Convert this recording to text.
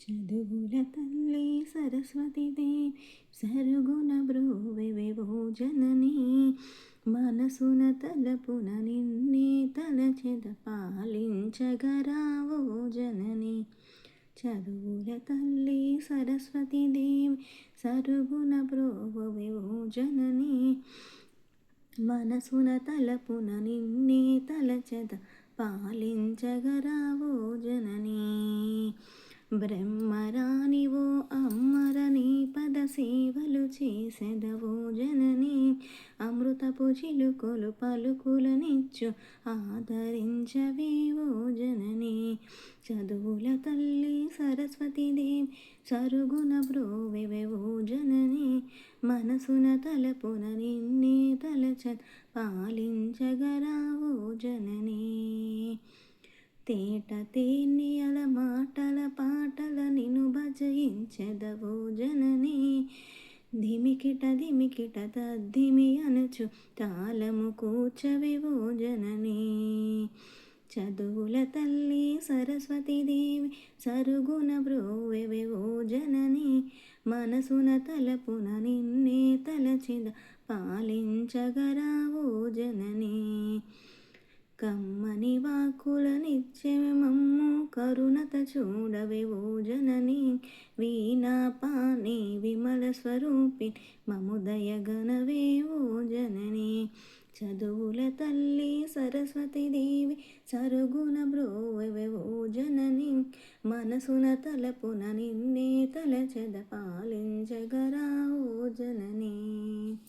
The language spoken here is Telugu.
చదువుల తల్లి సరస్వతిదే సరుగుణ బ్రోవెవెవో జనని మనసున తలపున నిన్నే తలచెద పాలించగరావో జనని. చదువుల తల్లి సరస్వతిదేవి సరుగుణ బ్రోవెవో జనని మనసున తలపున నిన్నే తలచెద పాలించగరావో జనని. బ్రహ్మరానివో అమ్మరని పద సేవలు చేసెదవో జనని అమృతపు చిలుకలు పలుకులనిచ్చు ఆదరించవేవో జనని. చదువుల తల్లి సరస్వతిదేవి సరుగుణ బ్రోవెవెవో జనని మనసున తలపున నిన్నే తలచ పాలించగరావో జనని. తేట తేనియల మాటల పాటల నిను భజయించెదవో జనని ధిమికిట తద్ధిమి అనుచు తాళము కూర్చవెవో జనని. చదువుల తల్లి సరస్వతిదేవి సరుగుణ బ్రోవెవెవో జనని మనసున తలపున నిన్నే తలచిద పాలించగరావో జనని. కమ్మని వాక్కులనిచ్చెవి మమ్ము కరుణత చూడవెవో జనని వీణాపాని విమల స్వరూపి మము దయగనవేవో జనని. చదువుల తల్లి సరస్వతిదేవి సరుగుణ బ్రోవెవెవో జనని మనసున తలపున నిన్నే తలచెద పాలించగరావో జనని.